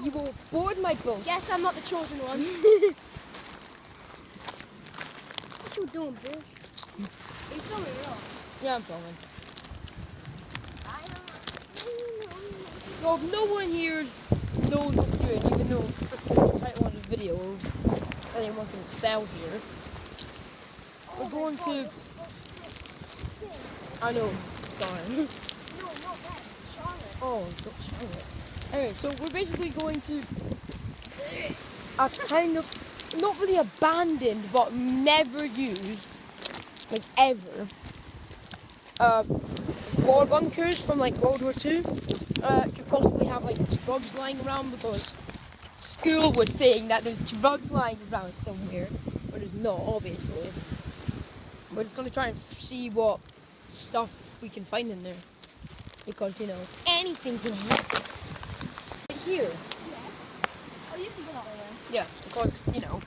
You will board my boat. Guess I'm not the chosen one. What you doing, bitch? Are you filming at all? Yeah, I'm filming. Well, no one here knows what we're doing, even though the title of the video, anyone can spell here. We're going to... I know, sorry. No, not that. Charlotte. Oh, not Charlotte. Anyway, so we're basically going to a kind of, not really abandoned, but never used, like ever, war bunkers from like World War II. Could possibly have like drugs lying around because school was saying that there's drugs lying around somewhere, but there's not, obviously. We're just going to try and see what stuff we can find in there, because, you know, anything can happen. Right here. Oh, you have to go that way then. Yeah, because, you know,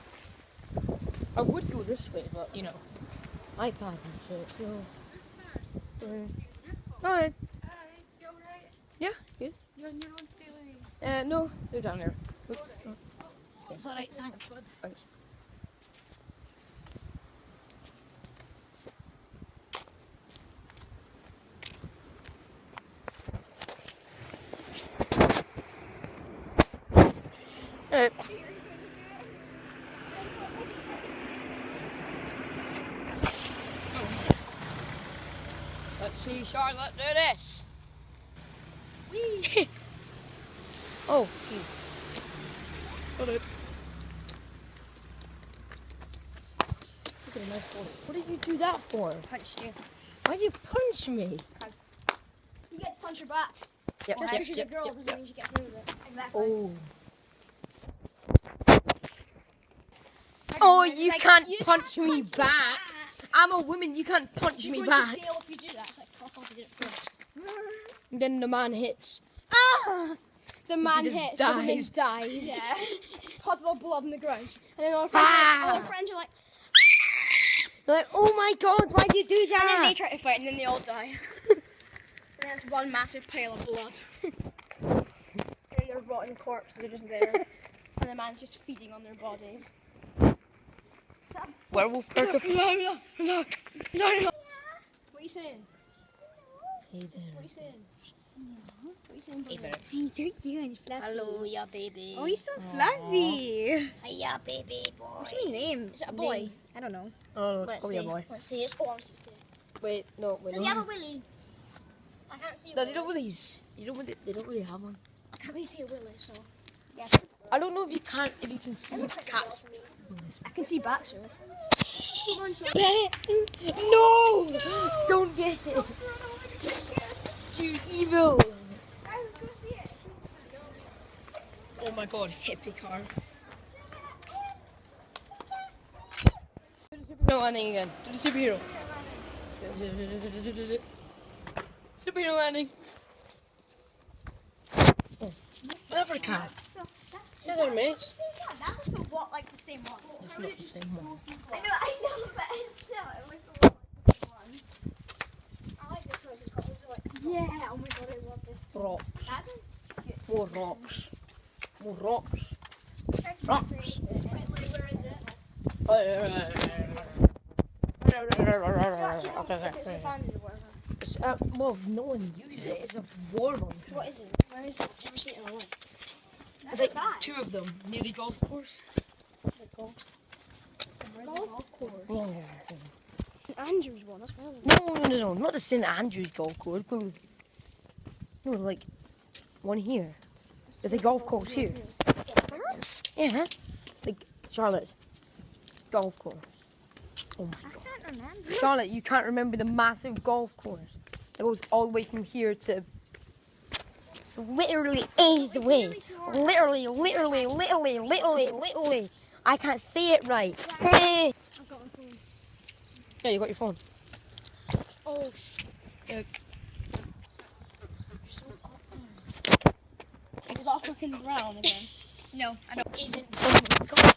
I would go this way, but, you know, iPad and shit, so... Hi. You alright? Yeah, good. You're on your own stealing. No, they're down there. Oops. It's alright, thanks, bud. Thanks. Alright. Let's see Charlotte do this. Whee! Oh, geez. Got it. Look at a nice board. What did you do that for? Punched you. Why'd you punch me? You get to punch her back. Yep, Just yep, because she's yep, a girl yep, doesn't yep. mean she gets through with it. Exactly. Oh. Oh, you can't punch me back. I'm a woman, you can't punch me back. If you do that, it's like, fuck off, you did it first. And then the man hits. Ah! The man just hits, the woman dies. dies. Yeah. Puddle of blood in the ground. And then all Ah! our friends are like, They're like, oh my god, why'd you do and then they that? try to fight, and then they all die. And then it's one massive pile of blood. And their rotten corpses are just there. And the man's just feeding on their bodies. Werewolf Kirkup. What are you saying? Hey there. What are you saying? What are you saying, Hey brother? there. He's so cute and fluffy. Hello, yeah, baby. Oh, he's so fluffy. Hiya, baby boy. What's your name? Is it a boy? Name? I don't know. Oh, it's Let's probably see. a boy. Let's see. It's orange. Wait, no, wait. Does he have a willy? I can't see a No, willy. they don't really. They don't really have one. I can't really see a willy, so. Yeah. I don't know if you can see cats. I can see bats. Come on, Sean. No! Don't get it. Too evil. Oh my god, hippie car. Do the superhero landing again. Do the superhero. Superhero landing. Oh, whatever cat. Yeah, they're mates. That was what, like the same one. It's not the same one. I know, but still, it was the one. I like this one. It's got loads of like. Yeah, oh my god, I love this. Rocks. That's More rocks. More rocks. Rocks. Wait, where is it? It's a bandit or whatever. It's, well, no one uses it. It's a war bunker. What is it? Where is it? I've never seen it in my life. There's like two of them near the golf course. Golf course. Oh. Andrew's one. That's where No, not the St Andrews golf course. No, like one here. There's a golf course here. Yeah, like Charlotte's golf course. Oh my god, I can't remember. Charlotte, you can't remember the massive golf course that goes all the way from here to. Literally is the way. Literally. I can't say it right. Hey. I've got my phone. Yeah, you got your phone. Oh, Yeah. it's all fucking brown again. No, I don't. Isn't something's got.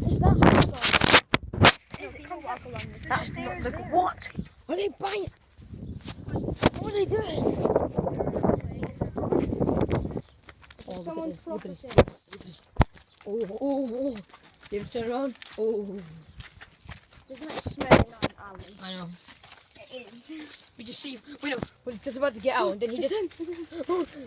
Is that how it's gone? Is it? Walk along this. That's not the. What? Are they buying? What are they doing? Oh Oh, look at Someone's this. Look at this. property. Look at this. Oh. You ever turn around? Oh. There's like smelling on an alley. I know. It is. We just see. We're just about to get out, and then he just.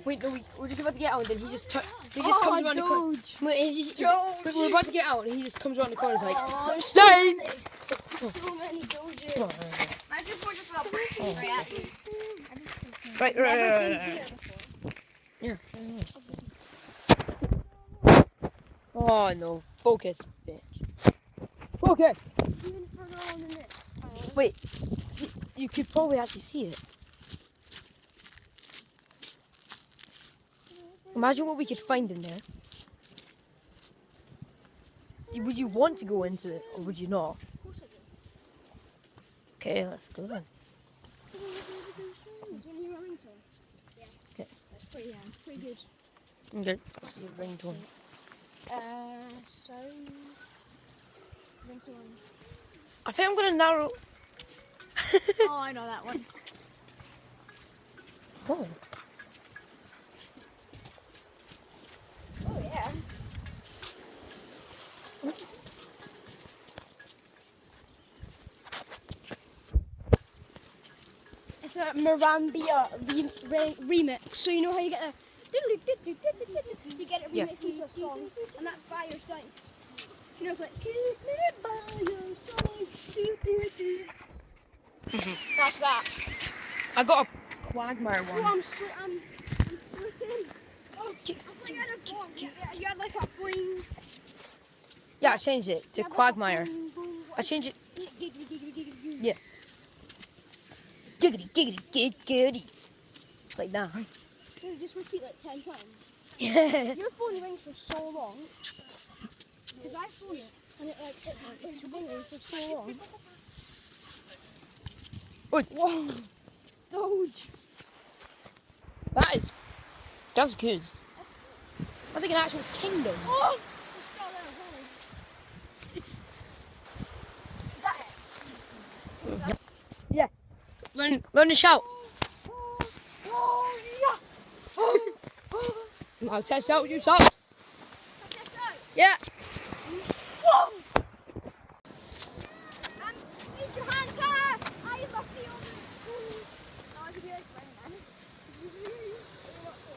Wait, no, we're just about to get out, and then he just. He just comes around the corner. We're about to get out, and he just comes around the corner like. There's Same. so many doges. Imagine if we're just all pushing right at you. Right. Yeah. Oh no! Focus, bitch. Focus. It's even further on than this. Wait. You could probably actually see it. Imagine what we could find in there. Would you want to go into it, or would you not? Of course I do. Okay, let's go then. Do you want your ringtone? Yeah. Okay. That's pretty good. Okay. This is a ringtone. Sound. Ringtone. I think I'm gonna narrow. Oh, I know that one. Oh. Oh, yeah. It's a Marambia remix. So you know how you get a you get it Yeah. remixed into a song, and that's by your side. You know, it's like keep me by your side. That's that. I got a Quagmire Oh, one. I'm slipping. Oh, I thought you had a bomb. You had like a boing. Yeah, I changed it to You had like a Quagmire. boing, boing. I changed it. Giggity. Yeah. Giggity. Like that. So just repeat like 10 times. Yeah. Your phone rings for so long. Because I phone it and it's ringing for so long. Oi. Whoa. Doge. That's good. That's like an actual kingdom. Oh! Just fell down, holy. Is that it? Learn to shout. Oh, yeah. I'll test out you shout. Check this out. Yeah. Whoa! Raise your hands up! I am a field. I'll give you a man.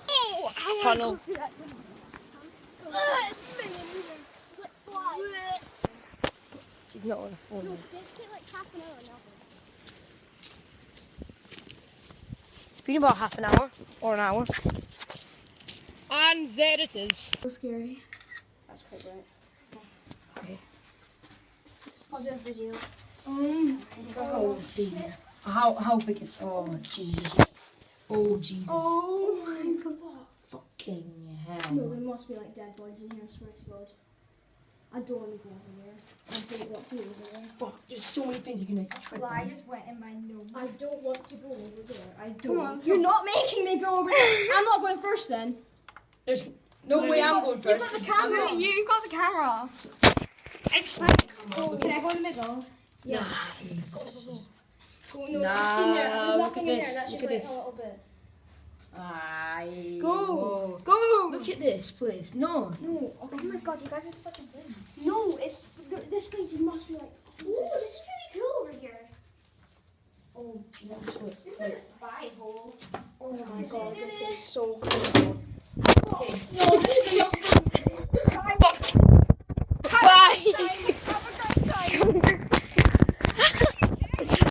Oh! Tunnel. It's spinning. It's like fly. She's not on a phone. No, this take like half an hour now. It's been about half an hour or an hour. And there it is. So scary. That's quite right. Okay. I'll do a video. Oh dear. How big is? Oh Jesus. Oh Jesus. Oh my god. Fucking No, hell. there must be like dead bodies in here, I swear to God. I don't want to go over there. I don't want to go over there. Fuck. There's so many things you're gonna trip Well, I on. just went in my nose. I don't want to go over there. I Come don't. on. You're not making me go over there. I'm not going first then. There's no way I'm going You've first. got the camera. You've got the camera. It's fine. Can I go in the middle? Yeah. Go, no, Nah, I've seen there. There's look nothing at in this, there. That's look just at like this. a little bit. Whoa. Go. Look at this place. No. No. Oh my god, you guys are such a thing. No, it's this place must be like. Ooh, this is really cool over here. Oh, This is like a spy hole. Oh my god, this is so cool. Okay. No, this is enough. Bye. Have a great time.